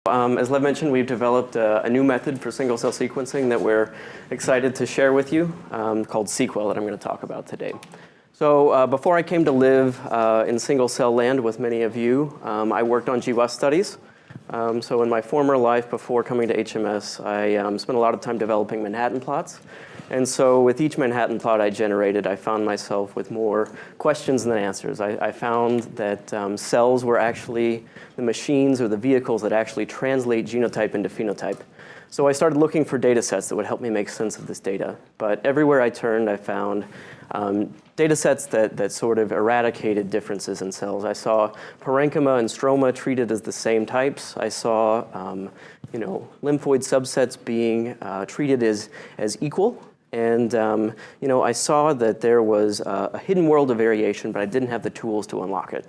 As Lev mentioned, we've developed a new method for single-cell sequencing that we're excited to share with you called Seq-Well that I'm going to talk about today. So before I came to live in single-cell land with many of you, I worked on GWAS studies. So in my former life before coming to HMS, I spent a lot of time developing Manhattan plots. And so with each Manhattan plot I generated, I found myself with more questions than answers. I found that cells were actually the machines or the vehicles that actually translate genotype into phenotype. So I started looking for data sets that would help me make sense of this data. But everywhere I turned, I found data sets that sort of eradicated differences in cells. I saw parenchyma and stroma treated as the same types. I saw lymphoid subsets being treated as equal. And I saw that there was a hidden world of variation, but I didn't have the tools to unlock it.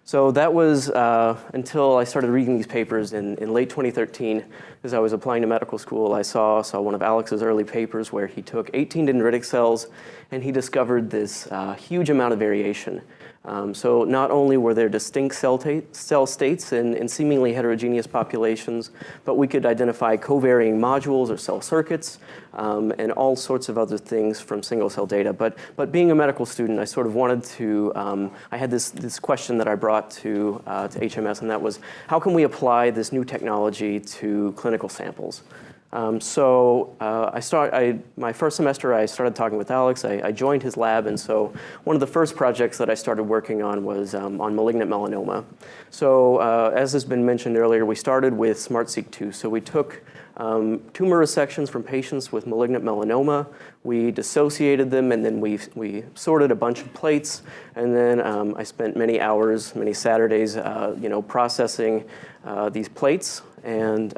So that was until I started reading these papers in late 2013. As I was applying to medical school, I saw one of Alex's early papers where he took 18 dendritic cells and he discovered this huge amount of variation. So not only were there distinct cell states in seemingly heterogeneous populations, but we could identify covarying modules or cell circuits and all sorts of other things from single-cell data. But being a medical student, I sort of wanted to, I had this question that I brought to HMS, and that was, how can we apply this new technology to clinical samples? My first semester, I started talking with Alex. I joined his lab, and so one of the first projects that I started working on was on malignant melanoma. So as has been mentioned earlier, we started with SMART-Seq2. So we took tumor resections from patients with malignant melanoma. We dissociated them, and then we sorted a bunch of plates. And then I spent many hours, many Saturdays, processing these plates. And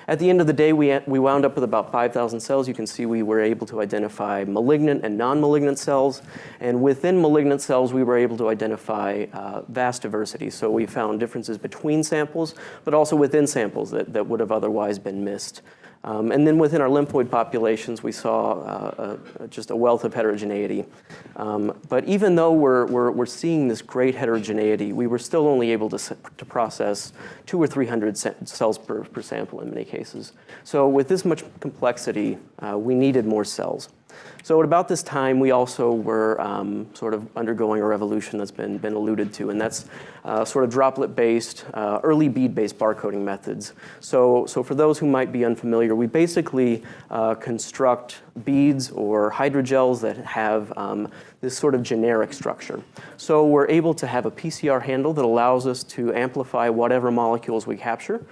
at the end of the day, we wound up with about 5,000 cells. You can see we were able to identify malignant and non-malignant cells. And within malignant cells, we were able to identify vast diversity. So we found differences between samples, but also within samples that would have otherwise been missed. And then within our lymphoid populations, we saw just a wealth of heterogeneity. But even though we're seeing this great heterogeneity, we were still only able to process 200 or 300 cells per sample in many cases. So with this much complexity, we needed more cells. So at about this time, we also were sort of undergoing a revolution that's been alluded to, and that's sort of droplet-based, early bead-based barcoding methods. So for those who might be unfamiliar, we basically construct beads or hydrogels that have this sort of generic structure. So we're able to have a PCR handle that allows us to amplify whatever molecules we capture.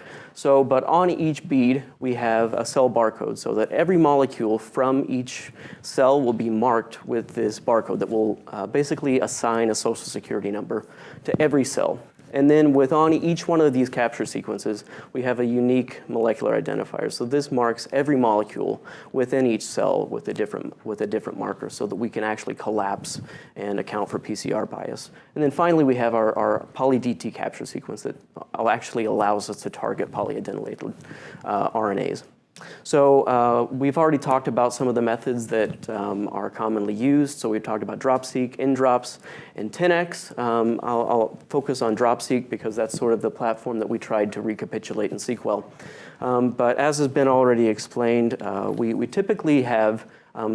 But on each bead, we have a cell barcode so that every molecule from each cell will be marked with this barcode that will basically assign a social security number to every cell. And then on each one of these capture sequences, we have a unique molecular identifier. So this marks every molecule within each cell with a different marker so that we can actually collapse and account for PCR bias. And then finally, we have our poly-DT capture sequence that actually allows us to target polyadenylated RNAs. So we've already talked about some of the methods that are commonly used. So we've talked about DropSeq, InDrops, and 10x. I'll focus on DropSeq because that's sort of the platform that we tried to recapitulate in Seq-Well. But as has been already explained, we typically have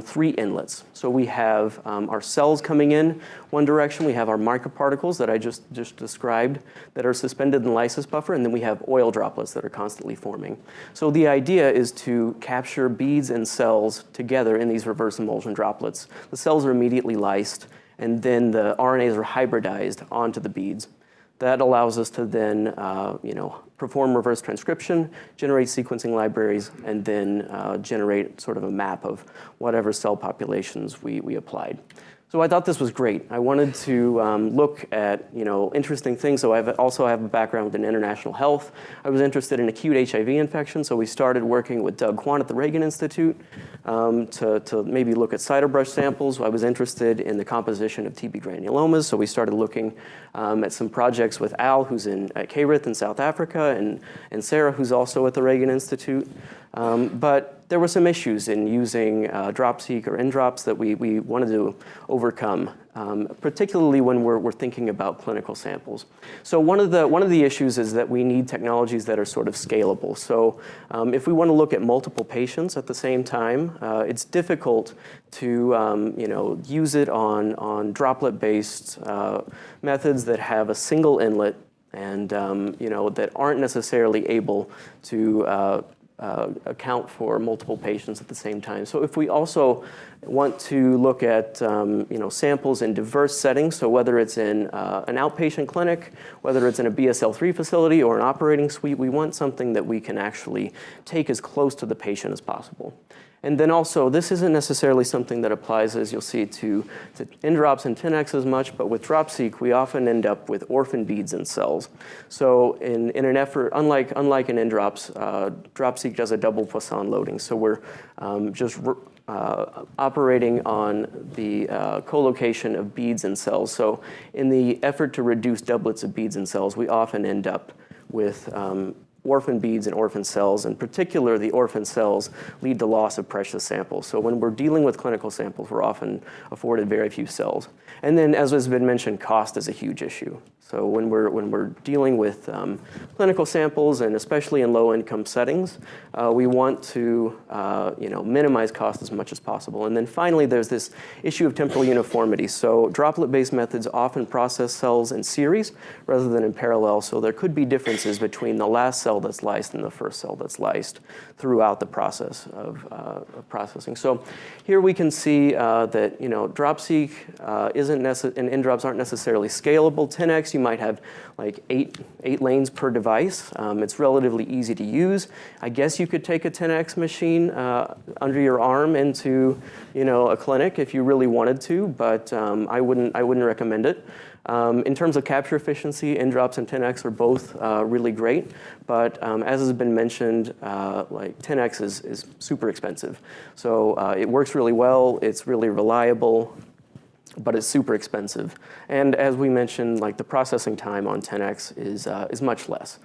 3 inlets. So we have our cells coming in one direction. We have our microparticles that I just described that are suspended in the lysis buffer. And then we have oil droplets that are constantly forming. So the idea is to capture beads and cells together in these reverse emulsion droplets. The cells are immediately lysed, and then the RNAs are hybridized onto the beads. That allows us to then perform reverse transcription, generate sequencing libraries, and then generate sort of a map of whatever cell populations we applied. So I thought this was great. I wanted to look at interesting things. So I also have a background in international health. I was interested in acute HIV infection, so we started working with Doug Kwan at the Reagan Institute to maybe look at cytobrush samples. I was interested in the composition of TB granulomas, so we started looking at some projects with Al, who's at KRIT in South Africa, and Sarah, who's also at the Reagan Institute. But there were some issues in using DropSeq or InDrops that we wanted to overcome. particularly when we're thinking about clinical samples. So one of the issues is that we need technologies that are sort of scalable. So if we want to look at multiple patients at the same time, it's difficult to use it on droplet-based methods that have a single inlet and that aren't necessarily able to account for multiple patients at the same time. So if we also want to look at samples in diverse settings, so whether it's in an outpatient clinic, whether it's in a BSL-3 facility or an operating suite, we want something that we can actually take as close to the patient as possible. And then also, this isn't necessarily something that applies, as you'll see, to indrops and 10x as much, but with DropSeq, we often end up with orphan beads in cells. So in an effort, unlike in indrops, DropSeq does a double Poisson loading. So we're just operating on the co-location of beads in cells. So in the effort to reduce doublets of beads in cells, we often end up with orphan beads and orphan cells. In particular, the orphan cells lead to loss of precious samples. So when we're dealing with clinical samples, we're often afforded very few cells. And then, as has been mentioned, cost is a huge issue. So when we're dealing with clinical samples, and especially in low-income settings, we want to minimize cost as much as possible. And then finally, there's this issue of temporal uniformity. So droplet-based methods often process cells in series rather than in parallel. So there could be differences between the last cell that's lysed and the first cell that's lysed throughout the process of processing. So here we can see that DropSeq and indrops aren't necessarily scalable. 10x, you might have like eight lanes per device. It's relatively easy to use. I guess you could take a 10x machine under your arm into a clinic if you really wanted to, but I wouldn't recommend it. In terms of capture efficiency, indrops and 10x are both really great, but as has been mentioned, like 10x is super expensive. So it works really well, it's really reliable, but it's super expensive. And as we mentioned, like the processing time on 10x is much less.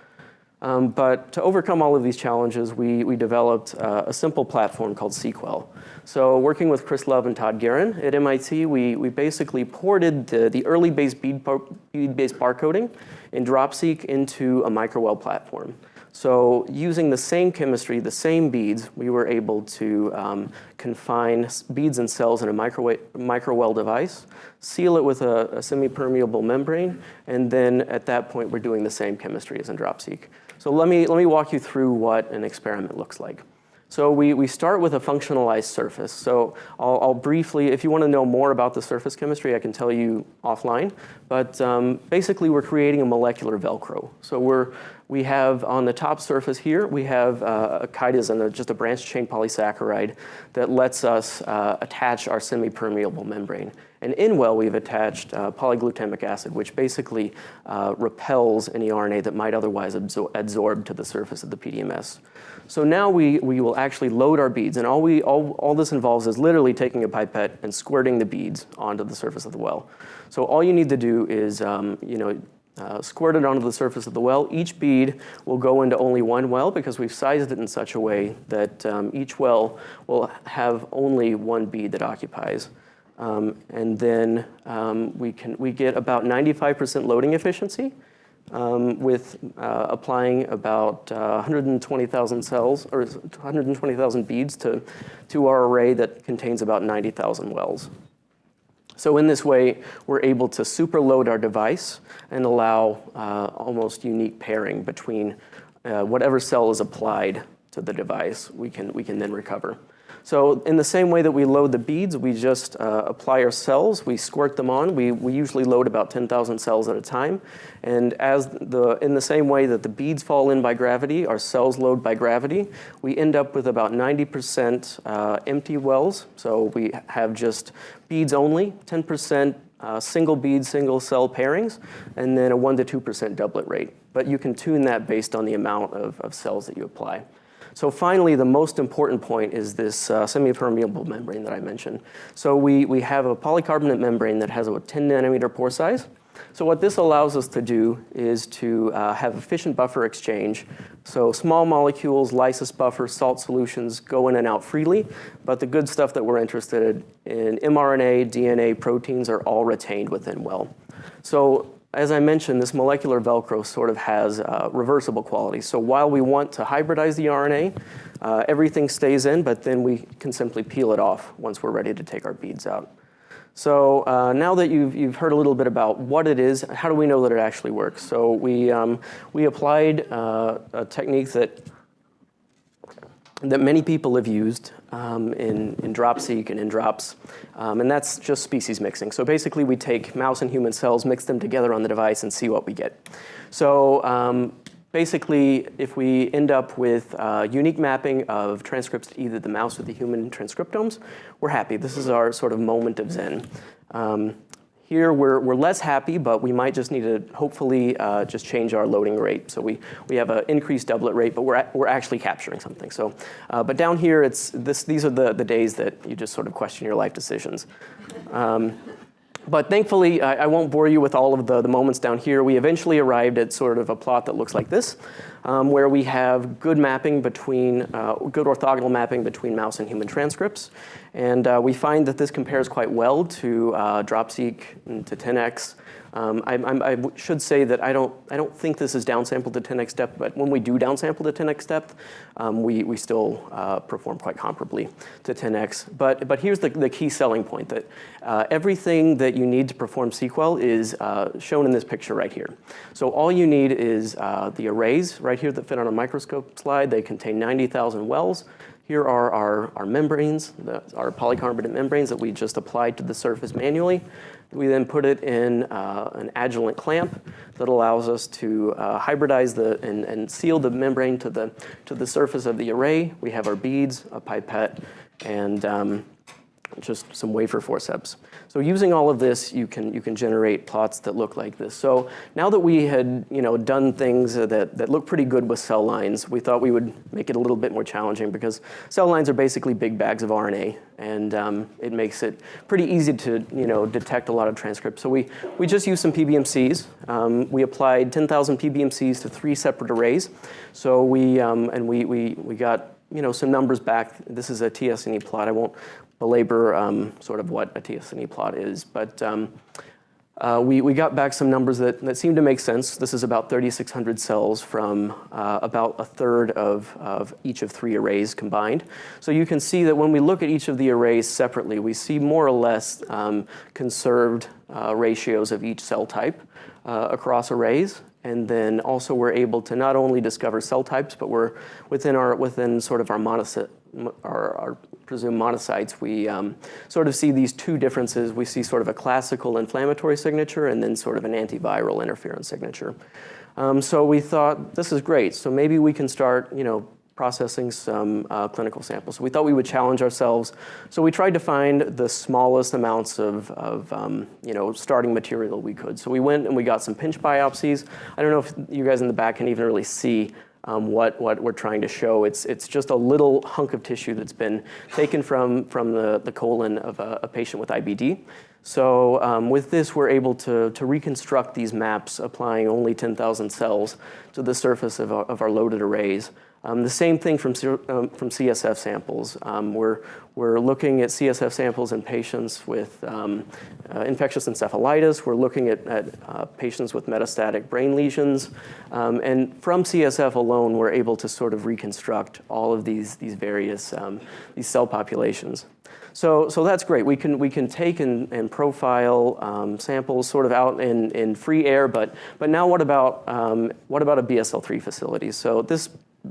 But to overcome all of these challenges, we developed a simple platform called Seq-Well. So working with Chris Love and Todd Guerin at MIT, we basically ported the early bead-based barcoding in DropSeq into a micro-well platform. So using the same chemistry, the same beads, we were able to confine beads and cells in a micro-well device, seal it with a semi-permeable membrane, and then at that point, we're doing the same chemistry as in DropSeq. So let me walk you through what an experiment looks like. So we start with a functionalized surface. So I'll briefly, if you want to know more about the surface chemistry, I can tell you offline. But basically, we're creating a molecular Velcro. So we have on the top surface here, we have a chitosan, just a branched chain polysaccharide that lets us attach our semi-permeable membrane. And in well, we've attached polyglutamic acid, which basically repels any RNA that might otherwise adsorb to the surface of the PDMS. So now we will actually load our beads, and all this involves is literally taking a pipette and squirting the beads onto the surface of the well. So all you need to do is squirt it onto the surface of the well. Each bead will go into only one well because we've sized it in such a way that each well will have only one bead that occupies. And then we get about 95% loading efficiency with applying about 120,000 cells or 120,000 beads to our array that contains about 90,000 wells. So in this way, we're able to superload our device and allow almost unique pairing between whatever cell is applied to the device, we can then recover. So in the same way that we load the beads, we just apply our cells, we squirt them on. We usually load about 10,000 cells at a time. And in the same way that the beads fall in by gravity, our cells load by gravity, we end up with about 90% empty wells. So we have just beads only, 10% single bead, single cell pairings, and then a 1 to 2% doublet rate. But you can tune that based on the amount of cells that you apply. So finally, the most important point is this semi-permeable membrane that I mentioned. So we have a polycarbonate membrane that has a 10 nanometer pore size. So what this allows us to do is to have efficient buffer exchange. So small molecules, lysis buffers, salt solutions go in and out freely, but the good stuff that we're interested in, mRNA, DNA, proteins, are all retained within well. So as I mentioned, this molecular Velcro sort of has reversible qualities. So while we want to hybridize the RNA, everything stays in, but then we can simply peel it off once we're ready to take our beads out. So now that you've heard a little bit about what it is, how do we know that it actually works? So we applied a technique that many people have used in Drop-Seq and in drops, and that's just species mixing. So basically, we take mouse and human cells, mix them together on the device, and see what we get. So basically, if we end up with unique mapping of transcripts to either the mouse or the human transcriptomes, we're happy. This is our sort of moment of zen. Here, we're less happy, but we might just need to hopefully just change our loading rate. So we have an increased doublet rate, but we're actually capturing something. So, but down here, these are the days that you just sort of question your life decisions. But thankfully, I won't bore you with all of the moments down here. We eventually arrived at sort of a plot that looks like this, where we have good mapping between, good orthogonal mapping between mouse and human transcripts. And we find that this compares quite well to Drop-Seq and to 10x. I should say that I don't think this is downsampled to 10x depth, but when we do downsample to 10x depth, we still perform quite comparably to 10x. But here's the key selling point, that everything that you need to perform Seq-Well is shown in this picture right here. So all you need is the arrays right here that fit on a microscope slide. They contain 90,000 wells. Here are our membranes, our polycarbonate membranes that we just applied to the surface manually. We then put it in an adjuvant clamp that allows us to hybridize and seal the membrane to the surface of the array. We have our beads, a pipette, and just some wafer forceps. So using all of this, you can generate plots that look like this. So now that we had done things that look pretty good with cell lines, we thought we would make it a little bit more challenging, because cell lines are basically big bags of RNA, and it makes it pretty easy to detect a lot of transcripts. So we just used some PBMCs. We applied 10,000 PBMCs to 3 separate arrays. So we got some numbers back. This is a TSNE plot. I won't belabor sort of what a TSNE plot is, but we got back some numbers that seem to make sense. This is about 3,600 cells from about a third of each of 3 arrays combined. So you can see that when we look at each of the arrays separately, we see more or less conserved ratios of each cell type across arrays. And then also we're able to not only discover cell types, but we're within sort of our presumed monocytes, we sort of see these 2 differences. We see sort of a classical inflammatory signature and then sort of an antiviral interferon signature. So we thought, this is great. So maybe we can start, processing some clinical samples. So we thought we would challenge ourselves. So we tried to find the smallest amounts of starting material we could. So we went and we got some pinch biopsies. I don't know if you guys in the back can even really see what we're trying to show. It's just a little hunk of tissue that's been taken from the colon of a patient with IBD. So with this, we're able to reconstruct these maps, applying only 10,000 cells to the surface of our loaded arrays. The same thing from CSF samples. We're looking at CSF samples in patients with infectious encephalitis. We're looking at patients with metastatic brain lesions. And from CSF alone, we're able to sort of reconstruct all of these various these cell populations. So that's great. We can take and profile samples sort of out in free air. But now what about a BSL-3 facility? So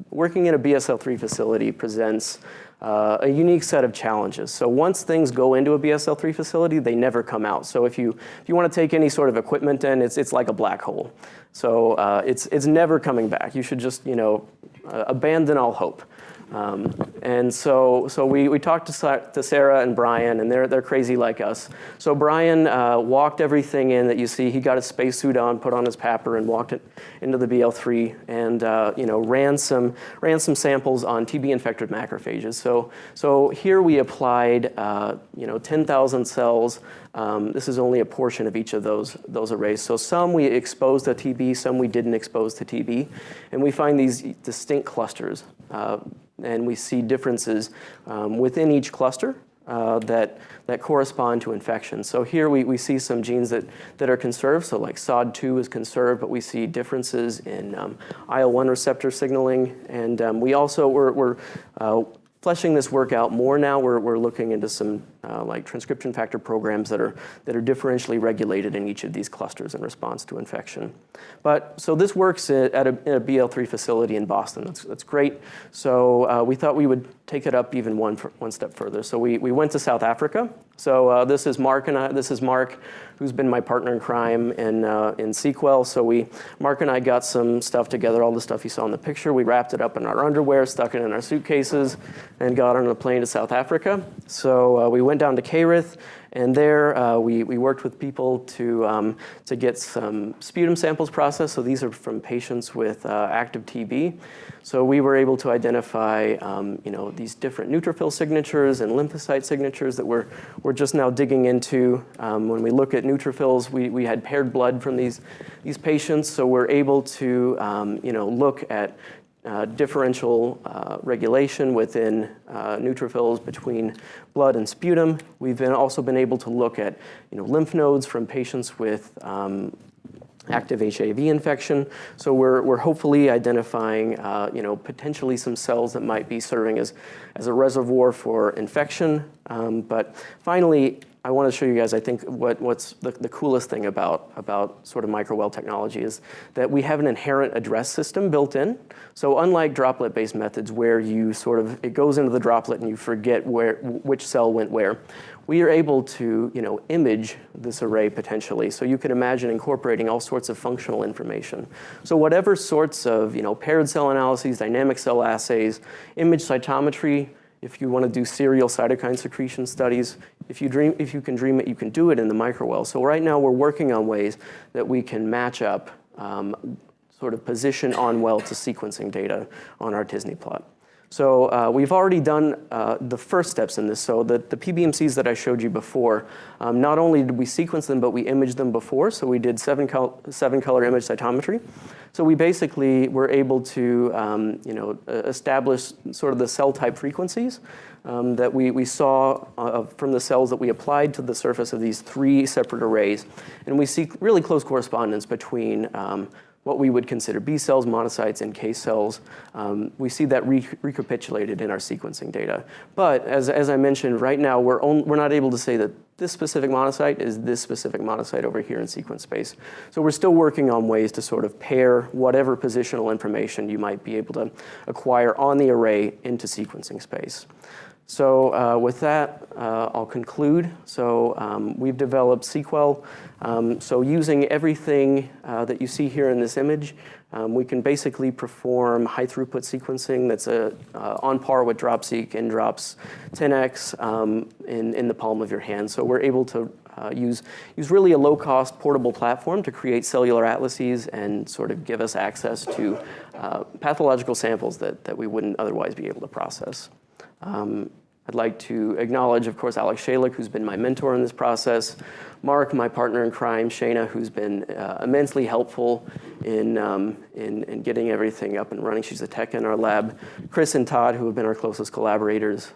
working in a BSL-3 facility presents a unique set of challenges. So once things go into a BSL-3 facility, they never come out. So if you want to take any sort of equipment in, it's like a black hole. So it's never coming back. You should just abandon all hope. And so we talked to Sarah and Brian, and they're crazy like us. So Brian walked everything in that you see. He got his spacesuit on, put on his PAPR, and walked it into the BL3, and ran some samples on TB-infected macrophages. So here we applied 10,000 cells. This is only a portion of each of those arrays. So some we exposed to TB, some we didn't expose to TB. And we find these distinct clusters. And we see differences within each cluster that correspond to infection. So here we see some genes that are conserved. So like SOD2 is conserved, but we see differences in IL-1 receptor signaling. And we also, we're fleshing this work out more now. We're looking into some like transcription factor programs that are differentially regulated in each of these clusters in response to infection. But so this works at a BL3 facility in Boston. That's great. So we thought we would take it up even one step further. So we went to South Africa. So this is Mark and I. This is Mark, who's been my partner in crime in Seq-Well. So Mark and I got some stuff together, all the stuff you saw in the picture. We wrapped it up in our underwear, stuck it in our suitcases, and got on a plane to South Africa. So we went down to Cairith, and there we worked with people to get some sputum samples processed. So these are from patients with active TB. So we were able to identify these different neutrophil signatures and lymphocyte signatures that we're just now digging into. When we look at neutrophils, we had paired blood from these patients, so we're able to look at differential regulation within neutrophils between blood and sputum. We've also been able to look at lymph nodes from patients with active HIV infection. So we're hopefully identifying potentially some cells that might be serving as a reservoir for infection. But finally, I want to show you guys, I think, what's the coolest thing about sort of microwell technology is that we have an inherent address system built in. So unlike droplet-based methods where it goes into the droplet and you forget which cell went where, we are able to image this array potentially. So you can imagine incorporating all sorts of functional information. So whatever sorts of paired cell analyses, dynamic cell assays, image cytometry, if you want to do serial cytokine secretion studies, if you can dream it, you can do it in the microwell. So right now we're working on ways that we can match up sort of position on well to sequencing data on our t-SNE plot. So we've already done the first steps in this. So the PBMCs that I showed you before, not only did we sequence them, but we imaged them before. So we did seven color image cytometry. So we basically were able to establish sort of the cell type frequencies that we saw from the cells that we applied to the surface of these 3 separate arrays. And we see really close correspondence between what we would consider B cells, monocytes, and NK cells. We see that recapitulated in our sequencing data. But as I mentioned, right now we're not able to say that this specific monocyte is this specific monocyte over here in sequence space. So we're still working on ways to sort of pair whatever positional information you might be able to acquire on the array into sequencing space. So with that, I'll conclude. So we've developed Seq-Well. So using everything that you see here in this image, we can basically perform high throughput sequencing that's on par with DropSeq and drops 10x in the palm of your hand. So we're able to use really a low-cost portable platform to create cellular atlases and sort of give us access to pathological samples that we wouldn't otherwise be able to process. I'd like to acknowledge, of course, Alex Shalik, who's been my mentor in this process, Mark, my partner in crime, Shayna, who's been immensely helpful in getting everything up and running. She's a tech in our lab. Chris and Todd, who have been our closest collaborators.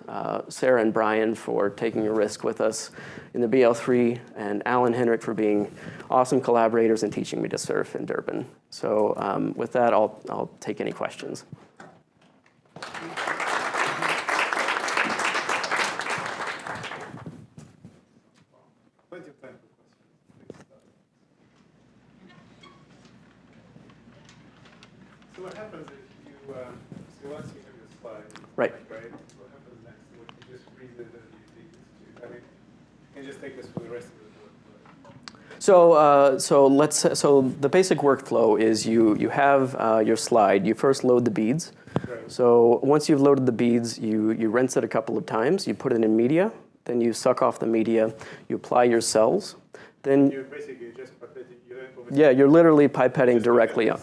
Sarah and Brian for taking a risk with us in the BL3, and Alan Henrik for being awesome collaborators and teaching me to surf in Durban. So with that, I'll take any questions. So what happens if you, so once you have your slide, right? What happens next? What, you just freeze it and you take it to, I mean, you can just take this for the rest of the work. So the basic workflow is you have your slide. You first load the beads. Right. So once you've loaded the beads, you rinse it a couple of times. You put it in media. Then you suck off the media. You apply your cells. Then You're basically just pipetting. Yeah, you're literally pipetting directly up.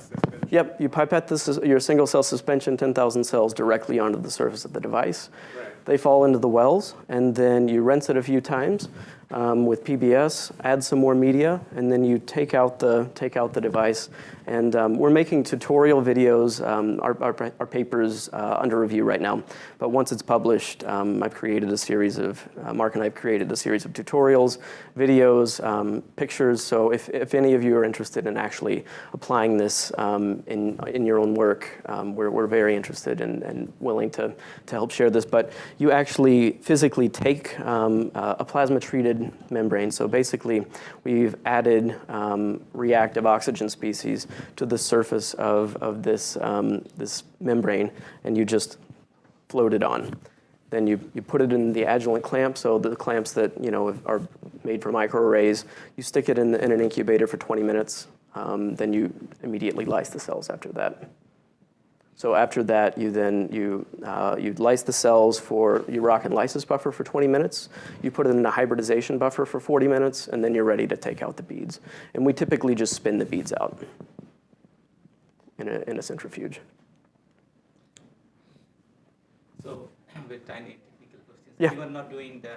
Yep, you pipette your single cell suspension, 10,000 cells, directly onto the surface of the device. Right. They fall into the wells, and then you rinse it a few times with PBS, add some more media, and then you take out the device. And we're making tutorial videos. Our paper's under review right now. But once it's published, Mark and I have created a series of tutorials, videos, pictures. So if any of you are interested in actually applying this in your own work, we're very interested and willing to help share this. But you actually physically take a plasma-treated membrane. So basically, we've added reactive oxygen species to the surface of this membrane, and you just float it on. Then you put it in the adjuvant clamp, so the clamps that are made for microarrays. You stick it in an incubator for 20 minutes. Then you immediately lyse the cells after that. So after that, you lyse the cells you rock and lysis buffer for 20 minutes. You put it in a hybridization buffer for 40 minutes, and then you're ready to take out the beads. And we typically just spin the beads out in a centrifuge. So with tiny technical questions, Yeah. you are not doing the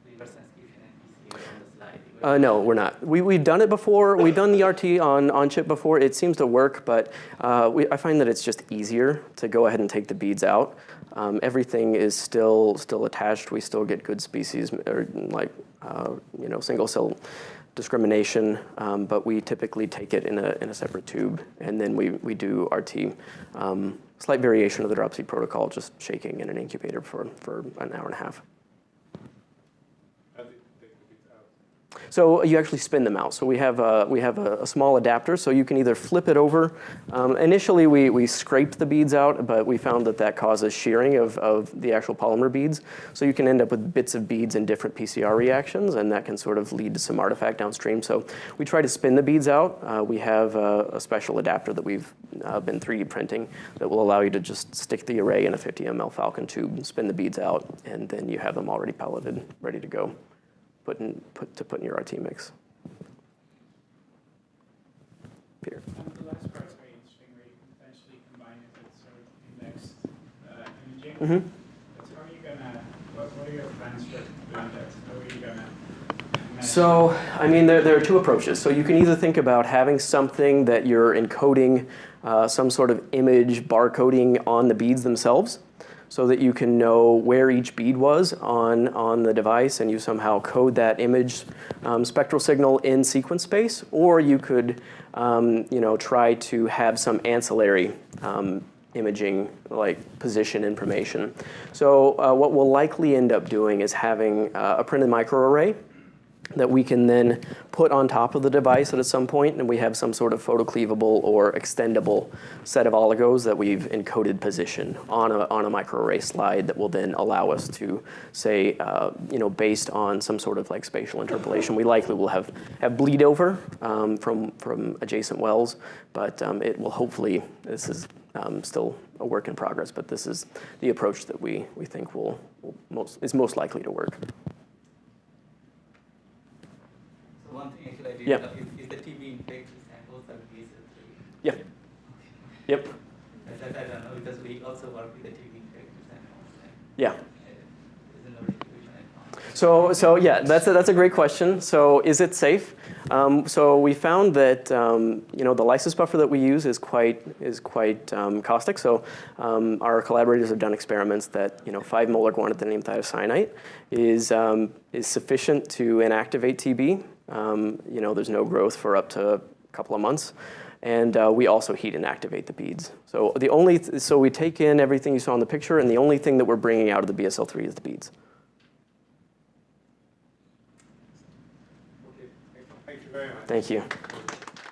reverse transcription and PCR on the slide? No, we're not. We've done it before. We've done the RT on chip before. It seems to work, but I find that it's just easier to go ahead and take the beads out. Everything is still attached. We still get good species, or like single cell discrimination, but we typically take it in a separate tube, and then we do RT. Slight variation of the dropsy protocol, just shaking in an incubator for an hour and a half. How do you take the beads out? So you actually spin them out. So we have a small adapter, so you can either flip it over. Initially, we scraped the beads out, but we found that causes shearing of the actual polymer beads. So you can end up with bits of beads in different PCR reactions, and that can sort of lead to some artifact downstream. So we try to spin the beads out. We have a special adapter that we've been 3D printing that will allow you to just stick the array in a 50 ml Falcon tube, spin the beads out, and then you have them already pelleted, ready to go. Put in your RT mix. Peter. The last part is very interesting, where you can potentially combine it with sort of indexed imaging. Mm-hmm. But how are you what are your plans for doing that? How are you gonna So, I mean, there are two approaches. So you can either think about having something that you're encoding some sort of image barcoding on the beads themselves, so that you can know where each bead was on the device, and you somehow code that image spectral signal in sequence space, or you could try to have some ancillary imaging, like position information. So what we'll likely end up doing is having a printed microarray that we can then put on top of the device at some point, and we have some sort of photocleavable or extendable set of oligos that we've encoded position on a microarray slide that will then allow us to say, based on some sort of like spatial interpolation, we likely will have bleed over from adjacent wells, but it will hopefully, this is still a work in progress, but this is the approach that we think is most likely to work. One thing actually I did is the TB infected samples are BSL3. Yeah. Yep. I don't know, because we also work with the TB infected samples. Yeah. There's no distribution I found. So yeah, that's a great question. So is it safe? So we found that the lysis buffer that we use is quite caustic. So our collaborators have done experiments that 5 molar guanidinium thiocyanate is sufficient to inactivate TB. There's no growth for up to a couple of months, and we also heat and activate the beads. So so we take in everything you saw in the picture, and the only thing that we're bringing out of the BSL-3 is the beads. Okay, thank you very much. Thank you.